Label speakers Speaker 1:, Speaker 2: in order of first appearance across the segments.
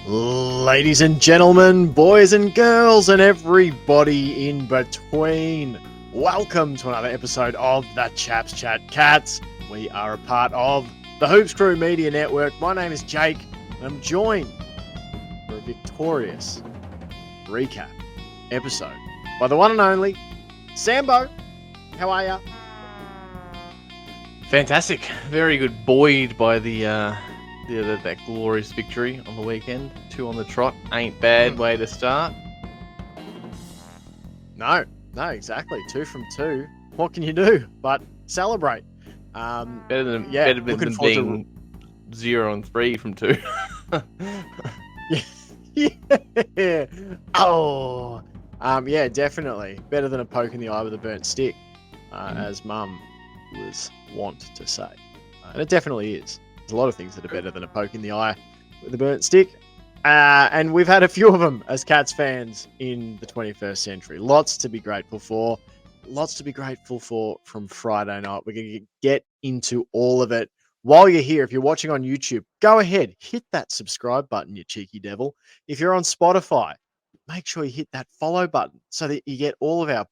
Speaker 1: Ladies and gentlemen, boys and girls, and everybody in between, welcome to another episode of the Chaps Chat Cats. We are a part of the Hoops Crew Media Network. My name is Jake, and I'm joined for a victorious recap episode by the one and only Sambo. How are ya?
Speaker 2: Fantastic. Very good. Buoyed by that glorious victory on the weekend. 2 on the trot. Ain't bad way to start.
Speaker 1: No, exactly. 2 from 2. What can you do but celebrate?
Speaker 2: Better than being 0 and 3 from 2.
Speaker 1: Yeah. Oh. Yeah, definitely. Better than a poke in the eye with a burnt stick, as Mum was wont to say. And it definitely is. There's a lot of things that are better than a poke in the eye with a burnt stick. And we've had a few of them as Cats fans in the 21st century. Lots to be grateful for. Lots to be grateful for from Friday night. We're going to get into all of it. While you're here, if you're watching on YouTube, go ahead, hit that subscribe button, you cheeky devil. If you're on Spotify, make sure you hit that follow button so that you get all of our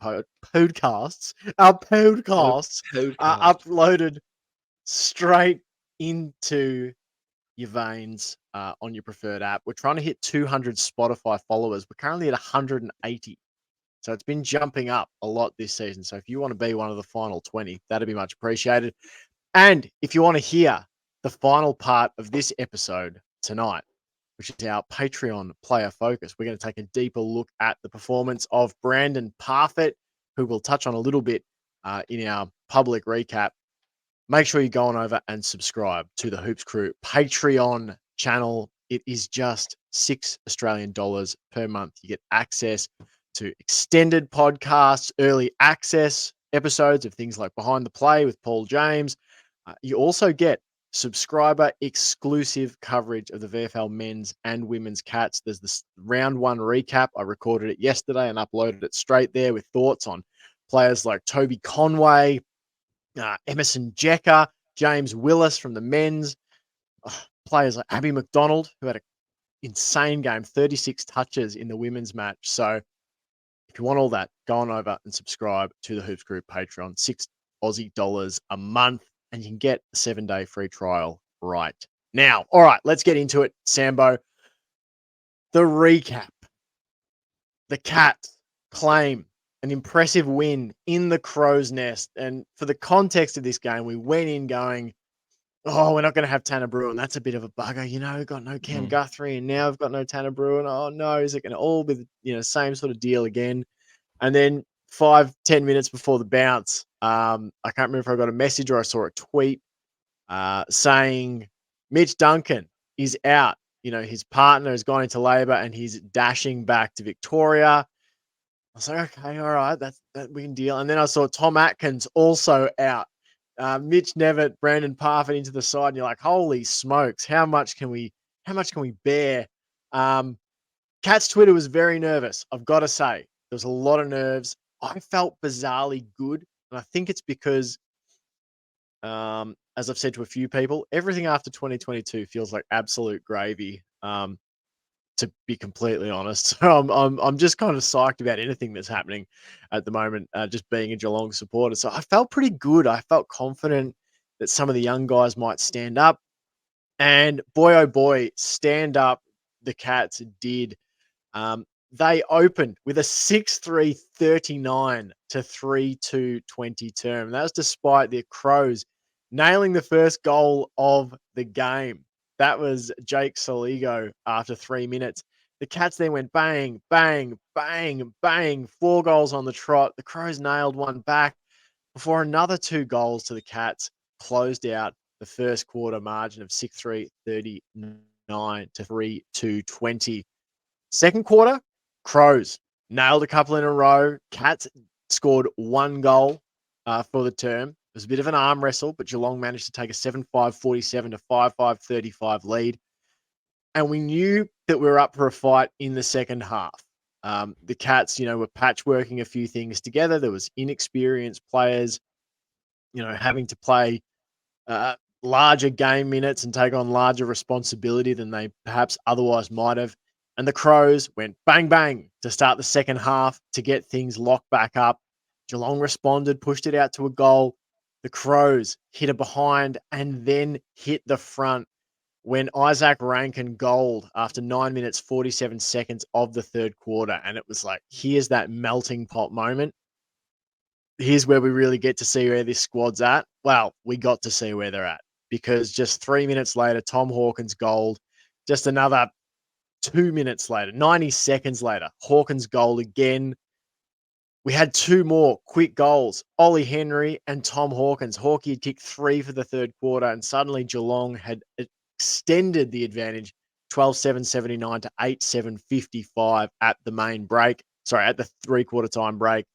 Speaker 1: podcasts. Our podcasts are uploaded straight into your veins on your preferred app. We're trying to hit 200 Spotify followers. We're currently at 180. So it's been jumping up a lot this season. So if you want to be one of the final 20, that'd be much appreciated. And if you want to hear the final part of this episode tonight, which is our Patreon player focus, we're going to take a deeper look at the performance of Brandon Parfitt, who we'll touch on a little bit in our public recap. Make sure you go on over and subscribe to the Hoops Crew Patreon channel. It is just $6 Australian per month. You get access to extended podcasts, early access episodes of things like Behind the Play with Paul James. You also get subscriber exclusive coverage of the VFL men's and women's Cats. There's this round 1 recap. I recorded it yesterday and uploaded it straight there with thoughts on players like Toby Conway, Emerson Jecker, James Willis from the men's, players like Abby McDonald, who had an insane game, 36 touches in the women's match. So if you want all that, go on over and subscribe to the Hoops Crew Patreon, $6 Aussie a month, and you can get a 7-day free trial right now. All right, let's get into it, Sambo. The recap. The Cats claim an impressive win in the Crow's Nest. And for the context of this game, we went in going, oh, we're not going to have Tanner Bruin. That's a bit of a bugger. You know, we've got no Cam Guthrie, and now we've got no Tanner Bruin. Oh, no, is it going to all be the same sort of deal again? And then 5-10 minutes before the bounce, I can't remember if I got a message or I saw a tweet saying Mitch Duncan is out. You know, his partner has gone into labor and he's dashing back to Victoria. I was like, okay, all right, that we can deal. And then I saw Tom Atkins also out. Mitch Nevitt, Brandon Parfitt into the side, and you're like, holy smokes, how much can we bear? Cat's Twitter was very nervous. I've got to say, there was a lot of nerves. I felt bizarrely good, and I think it's because, as I've said to a few people, everything after 2022 feels like absolute gravy. To be completely honest, so I'm just kind of psyched about anything that's happening at the moment. Just being a Geelong supporter, so I felt pretty good. I felt confident that some of the young guys might stand up, and boy oh boy, stand up the Cats did. They opened with a 6-3 39 to 3-2 20 term. That was despite the Crows nailing the first goal of the game. That was Jake Soligo after 3 minutes. The Cats then went bang, bang, bang, bang. 4 goals on the trot. The Crows nailed one back before another 2 goals to the Cats closed out the first quarter margin of 6-3 39 to 3-2 20. Second quarter, Crows nailed a couple in a row. Cats scored 1 goal for the term. It was a bit of an arm wrestle, but Geelong managed to take a 7-5 47 to 5-5 35 lead. And we knew that we were up for a fight in the second half. The Cats, were patchworking a few things together. There was inexperienced players, having to play larger game minutes and take on larger responsibility than they perhaps otherwise might have. And the Crows went bang, bang to start the second half to get things locked back up. Geelong responded, pushed it out to a goal. The Crows hit a behind and then hit the front when Isaac Rankin goaled after 9 minutes, 47 seconds of the third quarter. And it was like, here's that melting pot moment. Here's where we really get to see where this squad's at. Well, we got to see where they're at because just 3 minutes later, Tom Hawkins goaled. Just another 2 minutes later, 90 seconds later, Hawkins goal again. We had two more quick goals, Ollie Henry and Tom Hawkins. Hawkey had kicked 3 for the third quarter, and suddenly Geelong had extended the advantage 12-7-79 to 8-7-55 at the main break. Sorry, at the three-quarter time break.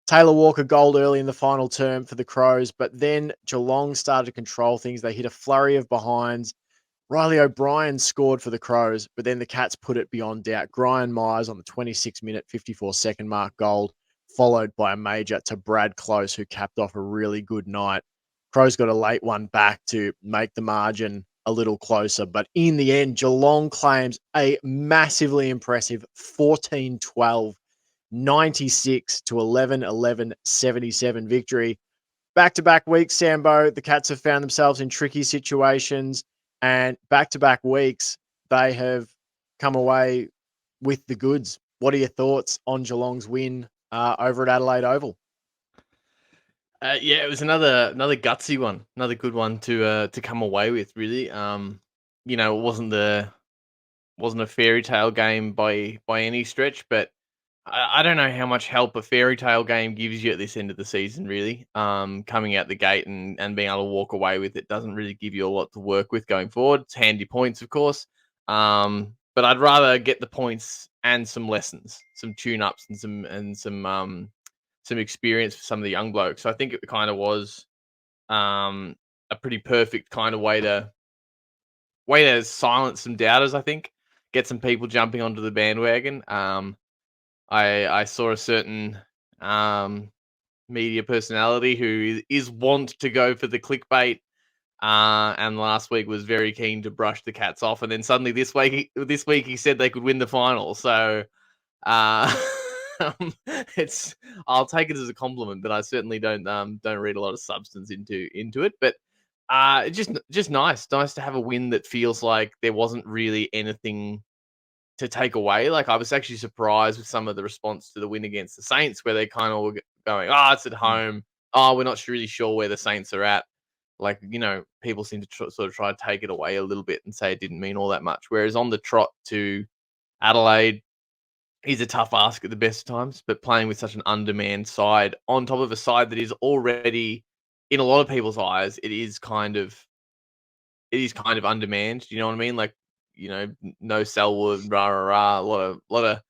Speaker 1: Taylor Walker goaled early in the final term for the Crows, but then Geelong started to control things. They hit a flurry of behinds. Riley O'Brien scored for the Crows, but then the Cats put it beyond doubt. Brian Myers on the 26-minute, 54-second mark goal, followed by a major to Brad Close, who capped off a really good night. Crows got a late one back to make the margin a little closer, but in the end, Geelong claims a massively impressive 14-12 96 to 11-11-77 victory. Back-to-back weeks, Sambo, the Cats have found themselves in tricky situations, and back-to-back weeks, they have come away with the goods. What are your thoughts on Geelong's win over at Adelaide Oval?
Speaker 2: Yeah, it was another gutsy one, another good one to come away with. Really, it wasn't a fairy tale game by any stretch, but I don't know how much help a fairy tale game gives you at this end of the season, really. Coming out the gate and being able to walk away with it doesn't really give you a lot to work with going forward. It's handy points, of course. But I'd rather get the points and some lessons, some tune-ups and some experience for some of the young blokes. So I think it kind of was a pretty perfect kind of way to silence some doubters, I think. Get some people jumping onto the bandwagon. I saw a certain media personality who is wont to go for the clickbait, and last week was very keen to brush the Cats off, and then suddenly this week he said they could win the final. So uh, it's I'll take it as a compliment, but I certainly don't read a lot of substance into it. But just nice to have a win that feels like there wasn't really anything to take away. Like, I was actually surprised with some of the response to the win against the Saints, where they kind of were going, "Oh, it's at home. Oh, we're not really sure where the Saints are at." Like, people seem to sort of try to take it away a little bit and say it didn't mean all that much. Whereas on the trot to Adelaide is a tough ask at the best of times, but playing with such an undermanned side on top of a side that is already, in a lot of people's eyes, it is kind of undermanned. You know what I mean? Like, no Selwood, rah rah rah, a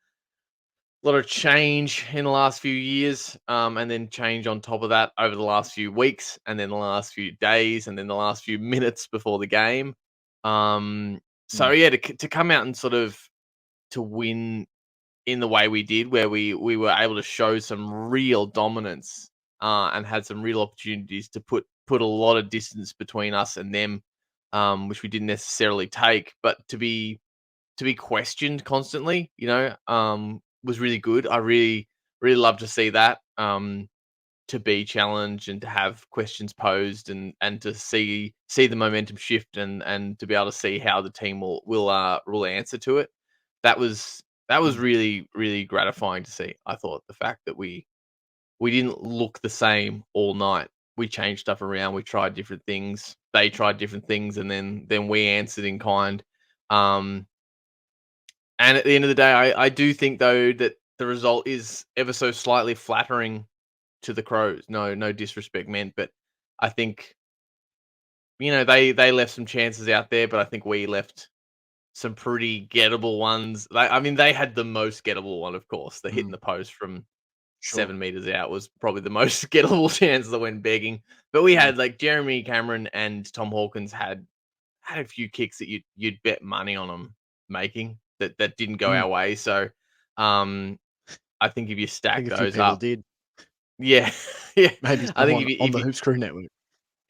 Speaker 2: lot of change in the last few years, and then change on top of that over the last few weeks, and then the last few days, and then the last few minutes before the game. So yeah, to come out and sort of to win in the way we did, where we were able to show some real dominance, and had some real opportunities to put a lot of distance between us and them, which we didn't necessarily take, but to be questioned constantly, was really good. I really, really love to see that, to be challenged and to have questions posed and to see the momentum shift and to be able to see how the team will answer to it. That was really, really gratifying to see. I thought the fact that we didn't look the same all night. We changed stuff around. We tried different things. They tried different things, and then we answered in kind. Um, and at the end of the day, I do think, though, that the result is ever so slightly flattering to the Crows. No disrespect meant, but I think, they left some chances out there, but I think we left some pretty gettable ones. They had the most gettable one, of course. The hitting the post from
Speaker 1: Sure.
Speaker 2: 7 meters out was probably the most gettable chance that went begging. But we had, like, Jeremy Cameron and Tom Hawkins had a few kicks that you'd bet money on them making that didn't go our way. So, I think if you
Speaker 1: I
Speaker 2: stack
Speaker 1: think a few
Speaker 2: those
Speaker 1: people
Speaker 2: up,
Speaker 1: did.
Speaker 2: yeah, yeah,
Speaker 1: Maybe
Speaker 2: I think
Speaker 1: someone on the Hoop Screw Network.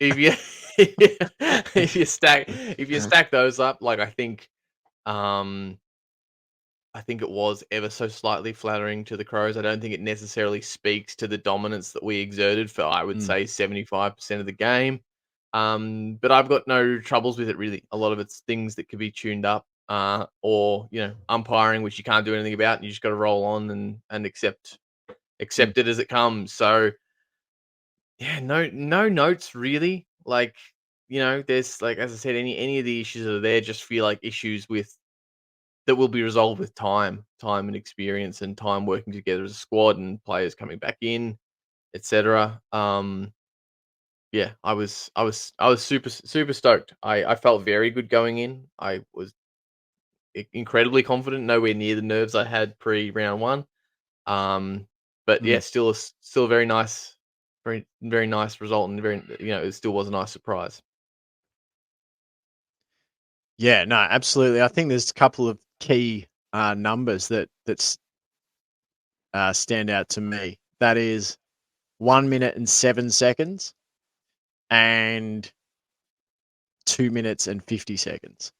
Speaker 2: if you if you stack those up, like I think it was ever so slightly flattering to the Crows. I don't think it necessarily speaks to the dominance that we exerted for, I would
Speaker 1: Mm,
Speaker 2: say, 75% of the game. But I've got no troubles with it really. A lot of it's things that could be tuned up, or umpiring, which you can't do anything about, and you just got to roll on and
Speaker 1: mm.
Speaker 2: accept it as it comes. So yeah, no notes really. Like there's like as I said, any of the issues that are there just feel like issues with that will be resolved with time and experience and time working together as a squad and players coming back in, etc. Yeah, I was super stoked. I felt very good going in. I was incredibly confident, nowhere near the nerves I had pre round one. But yeah,
Speaker 1: Mm.
Speaker 2: still a very nice, very nice result, and it still was a nice surprise.
Speaker 1: Yeah, no, absolutely. I think there's a couple of key numbers that stand out to me. That is 1 minute and 7 seconds and 2 minutes and 50 seconds.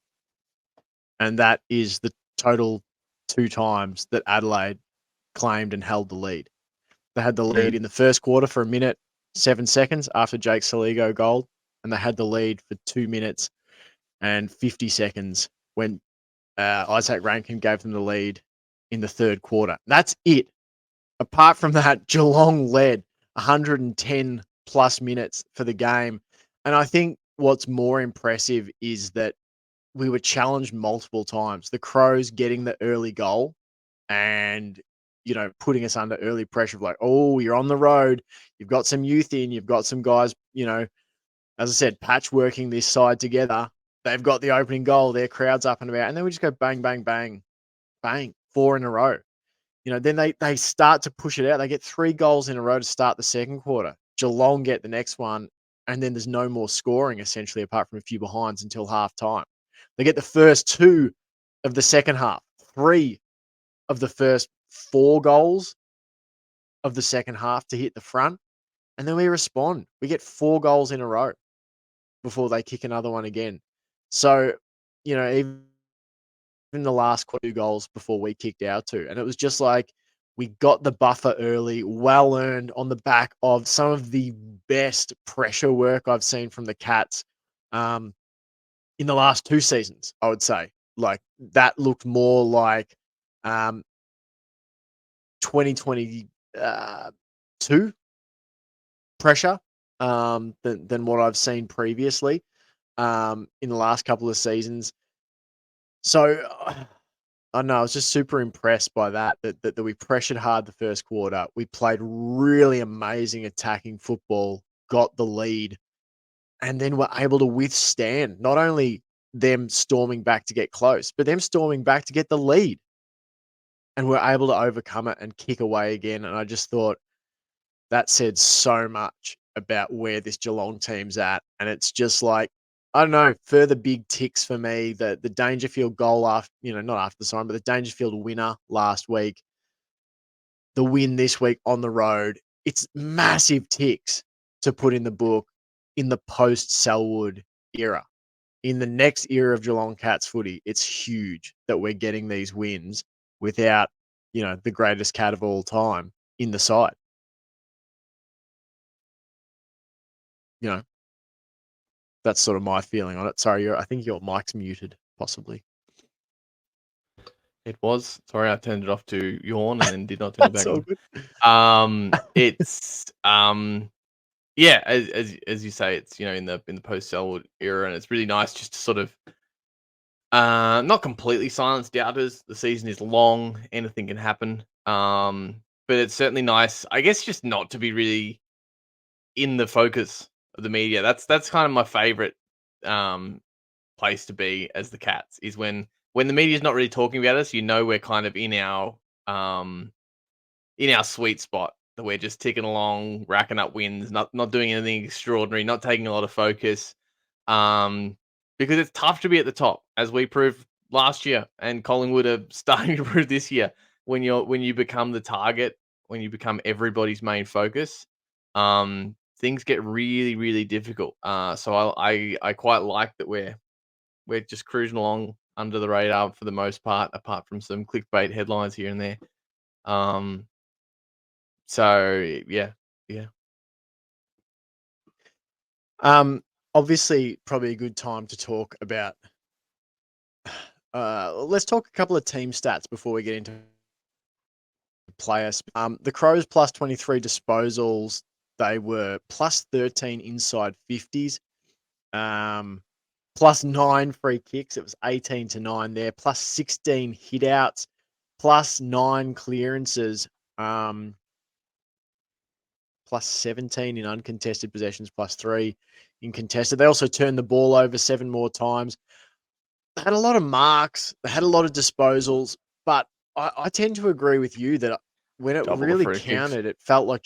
Speaker 1: And that is the total 2 times that Adelaide claimed and held the lead. They had the lead in the first quarter for 1 minute 7 seconds after Jake Saligo goal, and they had the lead for 2 minutes and 50 seconds when Isaac Rankin gave them the lead in the third quarter. That's it. Apart from that, Geelong led 110 plus minutes for the game. And I think what's more impressive is that we were challenged multiple times. The Crows getting the early goal and, putting us under early pressure of like, oh, you're on the road. You've got some youth in. You've got some guys, as I said, patchworking this side together. They've got the opening goal. Their crowd's up and about. And then we just go bang, bang, bang, bang, 4 in a row. Then they start to push it out. They get 3 goals in a row to start the second quarter. Geelong get the next one, and then there's no more scoring, essentially, apart from a few behinds until halftime. They get the first 2 of the second half, 3 of the first 4 goals of the second half to hit the front, and then we respond. We get 4 goals in a row before they kick another one again. So, even in the last 2 goals before we kicked our 2. And it was just like we got the buffer early, well earned on the back of some of the best pressure work I've seen from the Cats in the last 2 seasons, I would say. Like that looked more like 2022 pressure than what I've seen previously in the last couple of seasons. So I know I was just super impressed by that we pressured hard the first quarter. We played really amazing attacking football, got the lead, and then were able to withstand not only them storming back to get close, but them storming back to get the lead. And we're able to overcome it and kick away again. And I just thought that said so much about where this Geelong team's at. And it's just like, I don't know, further big ticks for me. The Dangerfield goal after, not after the sign, but the Dangerfield winner last week, the win this week on the road. It's massive ticks to put in the book in the post-Selwood era. In the next era of Geelong Cats footy, it's huge that we're getting these wins without, the greatest cat of all time in the side. You know, that's sort of my feeling on it. Sorry, I think your mic's muted, possibly.
Speaker 2: It was. Sorry, I turned it off to yawn and then did not turn it
Speaker 1: That's
Speaker 2: back
Speaker 1: all
Speaker 2: on.
Speaker 1: good.
Speaker 2: It's yeah, as you say, it's in the post Selwood era, and it's really nice just to sort of not completely silence doubters. The season is long, anything can happen. But it's certainly nice, I guess, just not to be really in the focus of the media. That's kind of my favorite um place to be as the Cats is when the media's not really talking about us. We're kind of in our sweet spot that we're just ticking along, racking up wins, not doing anything extraordinary, not taking a lot of focus. Um, because it's tough to be at the top, as we proved last year, and Collingwood are starting to prove this year. When you become the target, when you become everybody's main focus, things get really, really difficult. So I quite like that we're just cruising along under the radar for the most part, apart from some clickbait headlines here and there. Um, so yeah, yeah.
Speaker 1: Obviously, probably a good time to talk about. Let's talk a couple of team stats before we get into players. The Crows plus 23 disposals. They were plus 13 inside 50s. Plus 9 free kicks. It was 18-9 there. Plus 16 hitouts. Plus 9 clearances. Plus 17 in uncontested possessions. Plus 3 in contested. They also turned the ball over 7 more times. They had a lot of marks. They had a lot of disposals. But I tend to agree with you that when it
Speaker 2: Double the
Speaker 1: really
Speaker 2: free kicks.
Speaker 1: counted, it felt like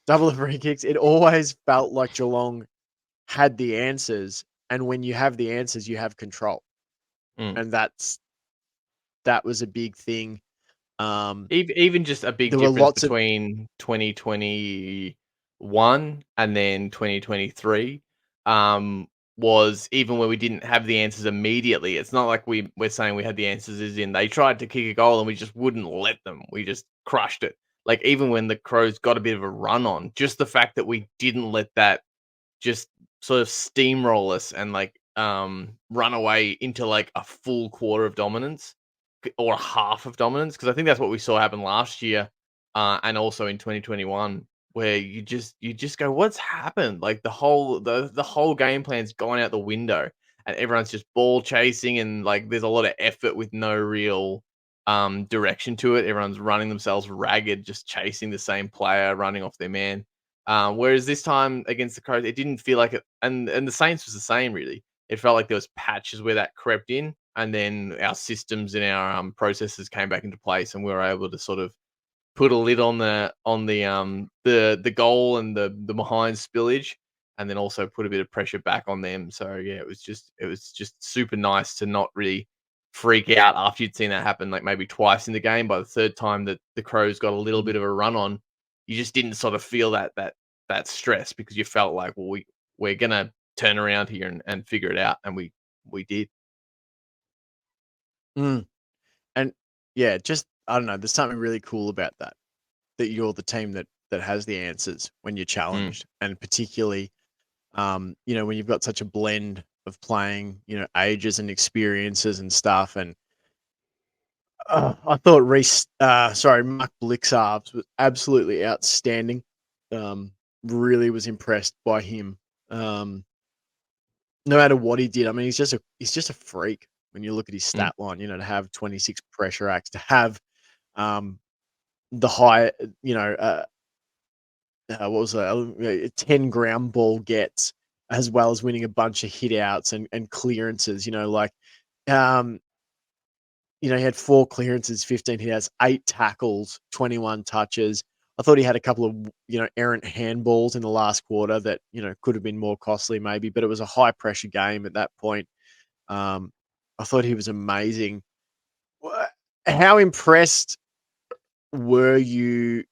Speaker 1: double the free kicks. It always felt like Geelong had the answers. And when you have the answers, you have control.
Speaker 2: Mm.
Speaker 1: And that was a big thing.
Speaker 2: Even just a big
Speaker 1: There were
Speaker 2: difference
Speaker 1: lots of
Speaker 2: between 2021 and then 2023, was even when we didn't have the answers immediately, it's not like we're saying we had the answers as in they tried to kick a goal and we just wouldn't let them. We just crushed it. Like, even when the Crows got a bit of a run on, just the fact that we didn't let that just sort of steamroll us and, like, run away into, like, a full quarter of dominance or a half of dominance, because I think that's what we saw happen last year, and also in 2021, where you just go, "What's happened?" Like, the whole game plan's gone out the window, and everyone's just ball chasing, and, like, there's a lot of effort with no real, direction to it. Everyone's running themselves ragged, just chasing the same player, running off their man. Whereas this time against the Crows, it didn't feel like it, and the Saints was the same really. It felt like there was patches where that crept in, and then our systems and our processes came back into place, and we were able to sort of put a lid on the goal and the behind spillage, and then also put a bit of pressure back on them. So yeah, it was just super nice to not really freak out after you'd seen that happen like maybe twice in the game. By the third time that the Crows got a little bit of a run on, you just didn't sort of feel that stress, because you felt like, well, we're gonna turn around here and figure it out, and we did.
Speaker 1: mm, and yeah, just I don't know. There's something really cool about that. That you're the team that has the answers when you're
Speaker 2: Mm.
Speaker 1: challenged, and particularly, when you've got such a blend of playing, ages and experiences and stuff. And I thought Mark Blixarves was absolutely outstanding. Really was impressed by him. No matter what he did, I mean, he's just a freak when you look at his
Speaker 2: Mm.
Speaker 1: stat line. To have 26 pressure acts, to have um, the high, what was that? 10 ground ball gets, as well as winning a bunch of hit outs and clearances. Um, he had 4 clearances, 15 hit outs, 8 tackles, 21 touches. I thought he had a couple of, errant handballs in the last quarter that, could have been more costly maybe, but it was a high pressure game at that point. Um, I thought he was amazing. How impressed were you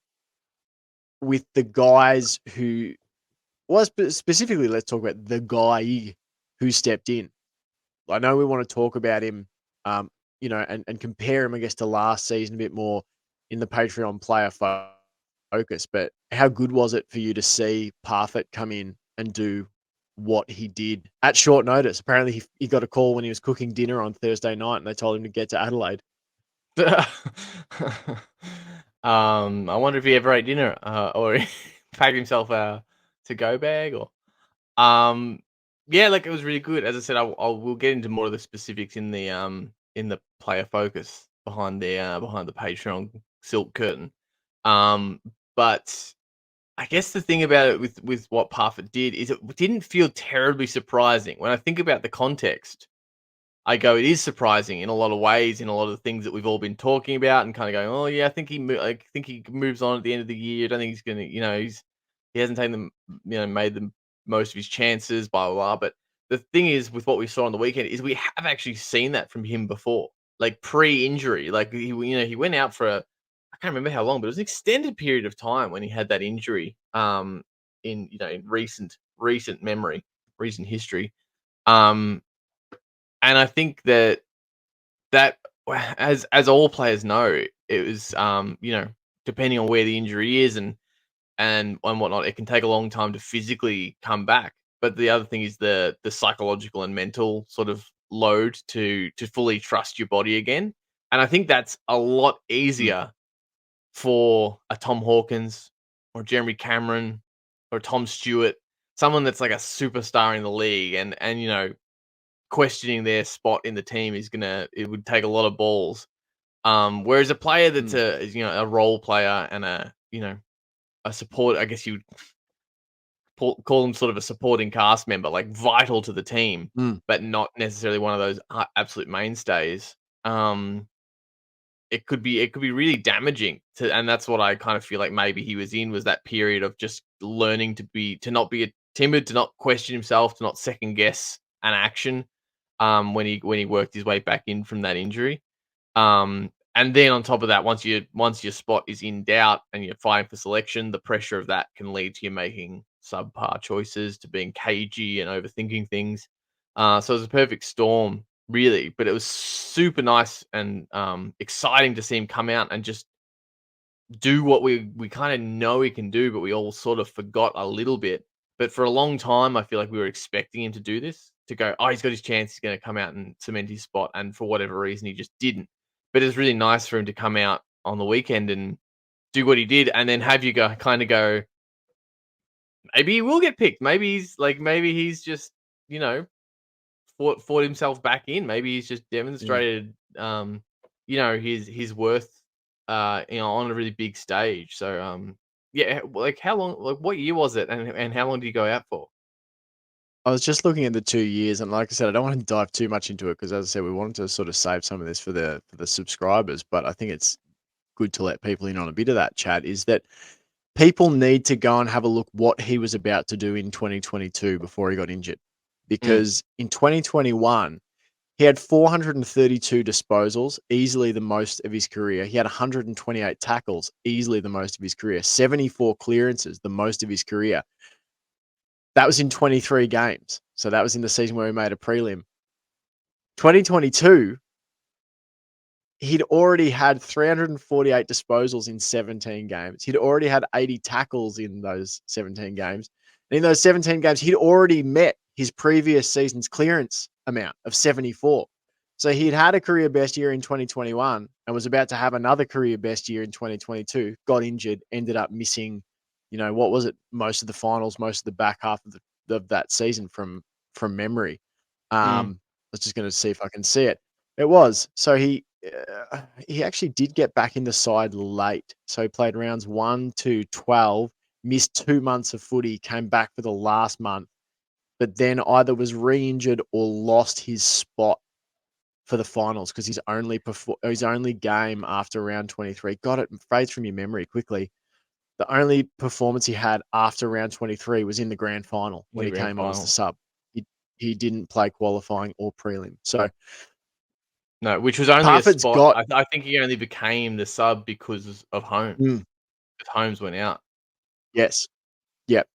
Speaker 1: with the guys who specifically, let's talk about the guy who stepped in. I know we want to talk about him, and compare him, I guess, to last season a bit more in the Patreon player focus. But how good was it for you to see Parfitt come in and do what he did at short notice? Apparently, he got a call when he was cooking dinner on Thursday night, and they told him to get to Adelaide.
Speaker 2: I wonder if he ever ate dinner, or packed himself a to-go bag, or um, yeah, like, it was really good. As I said, we'll get into more of the specifics in the player focus behind the Patreon silk curtain. Um, but I guess the thing about it with what Parfitt did is it didn't feel terribly surprising. When I think about the context, I go, it is surprising in a lot of ways, in a lot of the things that we've all been talking about, and kind of going, oh yeah, I think he moves on at the end of the year. I don't think he's gonna, he hasn't taken them, made the most of his chances, blah blah blah. But the thing is, with what we saw on the weekend, is we have actually seen that from him before, like pre-injury. Like, he went out for I can't remember how long, but it was an extended period of time when he had that injury. in in recent memory, recent history. Um, and I think that as all players know, it was depending on where the injury is and whatnot, it can take a long time to physically come back. But the other thing is the psychological and mental sort of load to fully trust your body again. And I think that's a lot
Speaker 1: Mm,
Speaker 2: easier for a Tom Hawkins or Jeremy Cameron or Tom Stewart, someone that's like a superstar in the league and questioning their spot in the team it would take a lot of balls. Whereas a player that's
Speaker 1: mm,
Speaker 2: a role player and a support, I guess you call them sort of a supporting cast member, like vital to the team,
Speaker 1: mm,
Speaker 2: but not necessarily one of those absolute mainstays. Um, it could be really damaging to, and that's what I kind of feel like maybe he was in, was that period of just learning to not be timid, to not question himself, to not second guess an action. When he worked his way back in from that injury. And then on top of that, once your spot is in doubt and you're fighting for selection, the pressure of that can lead to you making subpar choices, to being cagey and overthinking things. So it was a perfect storm, really. But it was super nice and exciting to see him come out and just do what we kind of know he can do, but we all sort of forgot a little bit. But for a long time, I feel like we were expecting him to do this, to go, oh, he's got his chance, he's going to come out and cement his spot. And for whatever reason, he just didn't. But it's really nice for him to come out on the weekend and do what he did, and then have you go, maybe he will get picked. Maybe he's just, you know, fought himself back in. Maybe he's just
Speaker 1: mm.
Speaker 2: demonstrated, his worth, on a really big stage. So, yeah, like how long, like what year was it, and how long did he go out for?
Speaker 1: I was just looking at the 2 years, and like I said, I don't want to dive too much into it because, as I said, we wanted to sort of save some of this for the subscribers. But I think it's good to let people in on a bit of that chat. Is that people need to go and have a look what he was about to do in 2022 before he got injured,
Speaker 2: Mm,
Speaker 1: because in 2021 he had 432 disposals, easily the most of his career. He had 128 tackles, easily the most of his career. 74 clearances, the most of his career. That was in 23 games. So that was in the season where he made a prelim. 2022, he'd already had 348 disposals in 17 games. He'd already had 80 tackles in those 17 games. And in those 17 games, he'd already met his previous season's clearance amount of 74. So he'd had a career best year in 2021 and was about to have another career best year in 2022, got injured, ended up missing, what was it? Most of the finals, most of the back half of that season from memory.
Speaker 2: mm.
Speaker 1: I was just going to see if I can see it. It was. So he actually did get back in the side late. So he played rounds 1 to 12, missed 2 months of footy, came back for the last month, but then either was re-injured or lost his spot for the finals because his only game after round 23. Got it phrase from your memory quickly. The only performance he had after round 23 was in the grand final when
Speaker 2: The
Speaker 1: he
Speaker 2: grand
Speaker 1: came on as the
Speaker 2: final.
Speaker 1: sub. He didn't play qualifying or prelim. So
Speaker 2: No, which was only a
Speaker 1: Parfitt's
Speaker 2: spot.
Speaker 1: got
Speaker 2: I think he only became the sub because of Holmes.
Speaker 1: mm,
Speaker 2: Because Holmes went out.
Speaker 1: yes. Yep.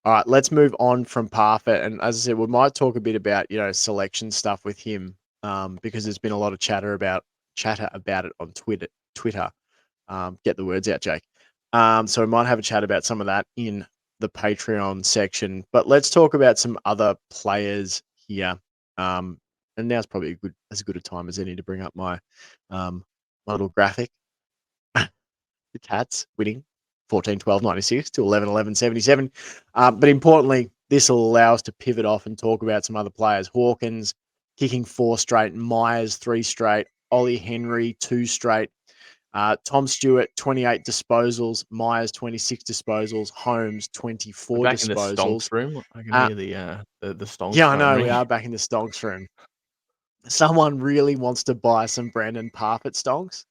Speaker 1: All right, let's move on from Parfitt. And as I said, we might talk a bit about, selection stuff with him, because there's been a lot of chatter about it on Twitter. Get the words out, Jake. So we might have a chat about some of that in the Patreon section. But let's talk about some other players here. And now's probably as good a time as any to bring up my little graphic. The Cats winning 14-12-96 to 11-11-77. But importantly, this will allow us to pivot off and talk about some other players. Hawkins kicking 4 straight, Myers 3 straight, Ollie Henry 2 straight, Tom Stewart 28 disposals, Myers 26 disposals, Holmes
Speaker 2: We're
Speaker 1: 24
Speaker 2: back in the stonks
Speaker 1: disposals.
Speaker 2: room. I can
Speaker 1: Uh,
Speaker 2: hear the stonks
Speaker 1: yeah, I
Speaker 2: phone
Speaker 1: know we
Speaker 2: ring.
Speaker 1: are back in the stonks room. Someone really wants to buy some Brandon Parfitt stonks.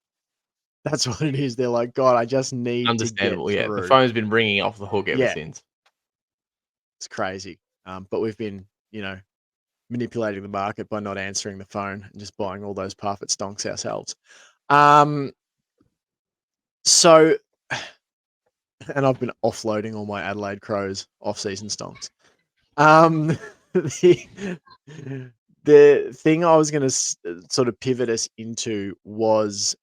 Speaker 1: That's what it is. They're like, God, I just need to get
Speaker 2: Understandable, yeah. The
Speaker 1: through.
Speaker 2: phone's been ringing off the hook ever
Speaker 1: Yeah,
Speaker 2: since.
Speaker 1: it's crazy. But we've been, manipulating the market by not answering the phone and just buying all those Parfitt stonks ourselves. So and I've been offloading all my Adelaide Crows off-season stonks. The thing I was going to sort of pivot us into was,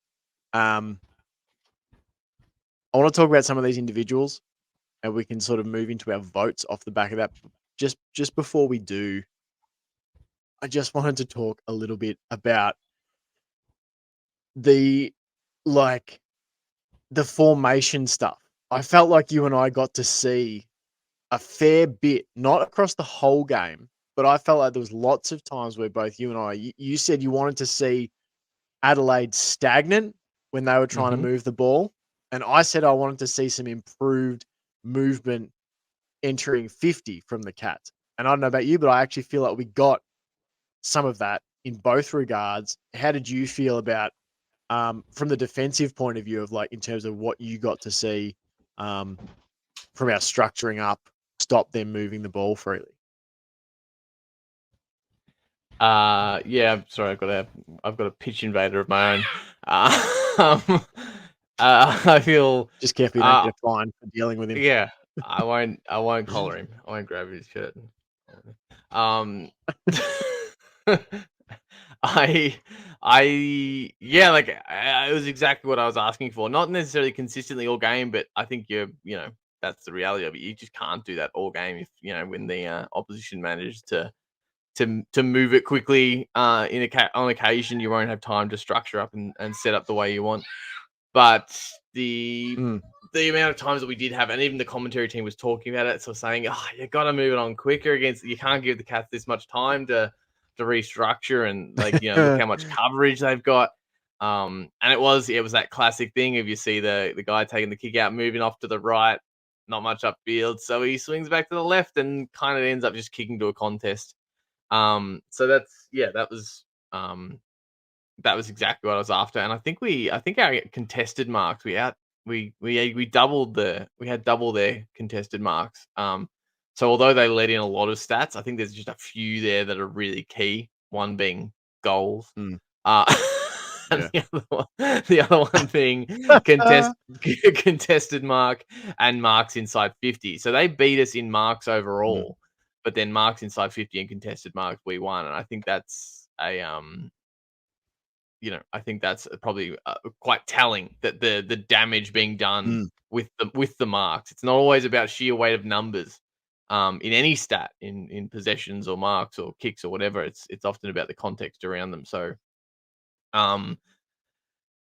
Speaker 1: I want to talk about some of these individuals, and we can sort of move into our votes off the back of that. Just before we do, I just wanted to talk a little bit about the the formation stuff. I felt like you and I got to see a fair bit, not across the whole game, but I felt like there was lots of times where both you and I, you said you wanted to see Adelaide stagnant when they were trying to move the ball, and I said I wanted to see some improved movement entering 50 from the Cats. And I don't know about you, but I actually feel like we got some of that in both regards. How did you feel about, from the defensive point of view, of like in terms of what you got to see from our structuring up, stop them moving the ball freely?
Speaker 2: Yeah, I'm sorry, I've got a pitch invader of my own. I feel
Speaker 1: Just careful you don't get a fine for dealing with him.
Speaker 2: yeah, I won't collar him. I won't grab his shirt. I yeah, like it was exactly what I was asking for. Not necessarily consistently all game, but I think that's the reality of it. You just can't do that all game if when the opposition manages to move it quickly. On occasion, you won't have time to structure up and set up the way you want. But the amount of times that we did have, and even the commentary team was talking about it, so saying, "Oh, you got to move it on quicker against. You can't give the Cats this much time to restructure and look how much coverage they've got." And it was that classic thing of you see the guy taking the kick out, moving off to the right, not much upfield, so he swings back to the left and kind of ends up just kicking to a contest. So that was exactly what I was after, and I think our contested marks we had double their contested marks. So although they let in a lot of stats, I think there's just a few there that are really key. One being goals, and
Speaker 1: Yeah.
Speaker 2: the other one being contested mark and marks inside 50. So they beat us in marks overall, but then marks inside 50 and contested marks we won, and I think that's I think that's probably quite telling that the damage being done with the marks. It's not always about sheer weight of numbers. In any stat, in possessions or marks or kicks or whatever, it's often about the context around them. So,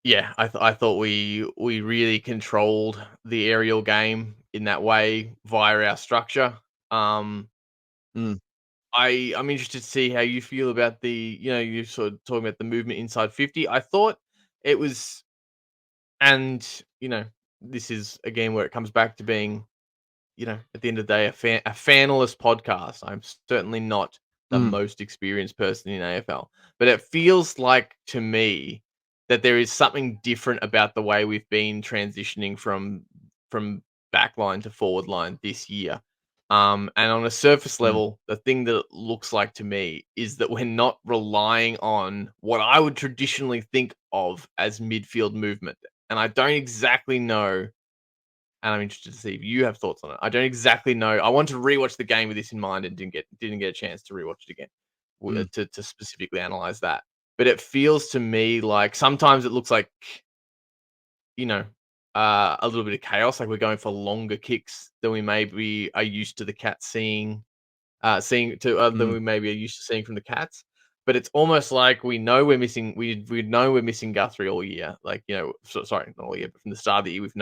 Speaker 2: yeah, I thought we really controlled the aerial game in that way via our structure. I'm interested to see how you feel about you're sort of talking about the movement inside 50. I thought it was, and this is again where it comes back to being, at the end of the day, a fanless podcast. I'm certainly not the most experienced person in AFL, but it feels like to me that there is something different about the way we've been transitioning from backline to forward line this year. And on a surface level, the thing that it looks like to me is that we're not relying on what I would traditionally think of as midfield movement. And I don't exactly know, and I'm interested to see if you have thoughts on it. I don't exactly know. I want to rewatch the game with this in mind and didn't get a chance to rewatch it again to specifically analyze that. But it feels to me like sometimes it looks like a little bit of chaos, like we're going for longer kicks than we maybe are used to the Cats seeing than we maybe are used to seeing from the Cats. But it's almost like we know we're missing. We know we're missing Guthrie all year. Like sorry, not all year, but from the start of the year, we've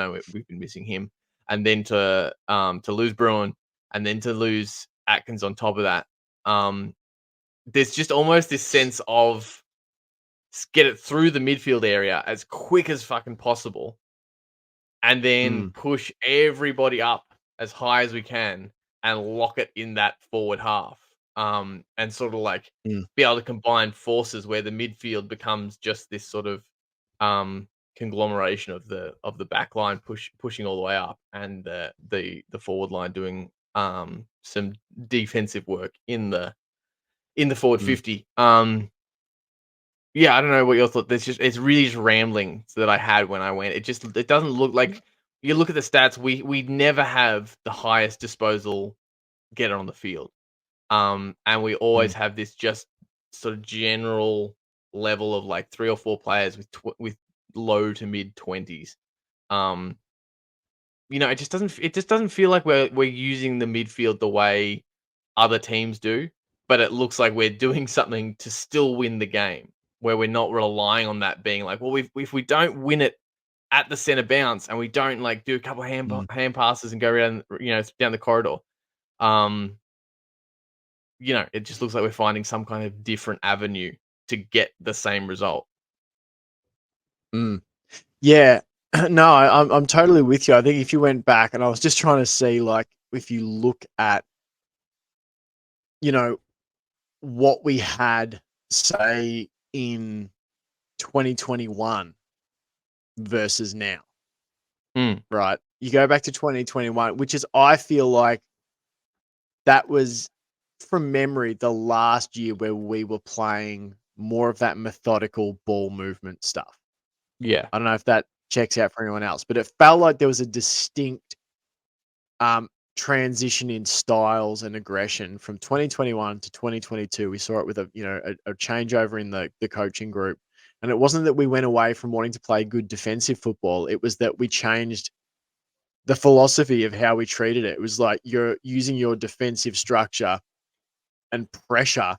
Speaker 2: been missing him, and then to lose Bruin, and then to lose Atkins on top of that. There's just almost this sense of get it through the midfield area as quick as fucking possible, and then push everybody up as high as we can and lock it in that forward half. And sort of like be able to combine forces where the midfield becomes just this sort of conglomeration of the back line pushing all the way up, and the forward line doing some defensive work in the forward 50. Yeah, I don't know what your thought. It's really just ramblings that I had when I went. It doesn't look like you look at the stats, we never have the highest disposal getter on the field. And we always have this just sort of general level of like 3 or 4 players with low to mid 20s. Um, it just doesn't feel like we're using the midfield the way other teams do, but it looks like we're doing something to still win the game, where we're not relying on that being like, well, if we don't win it at the center bounce and we don't like do a couple of hand passes and go around, down the corridor, um, it just looks like we're finding some kind of different avenue to get the same result.
Speaker 1: Yeah, no, I'm totally with you. I think if you went back, and I was just trying to see, like, if you look at, what we had, say, in 2021 versus now, right? You go back to 2021, which is, I feel like that was, from memory, the last year where we were playing more of that methodical ball movement stuff.
Speaker 2: Yeah.
Speaker 1: I don't know if that checks out for anyone else, but it felt like there was a distinct transition in styles and aggression from 2021 to 2022. We saw it with a changeover in the coaching group. And it wasn't that we went away from wanting to play good defensive football. It was that we changed the philosophy of how we treated it. It was like you're using your defensive structure and pressure.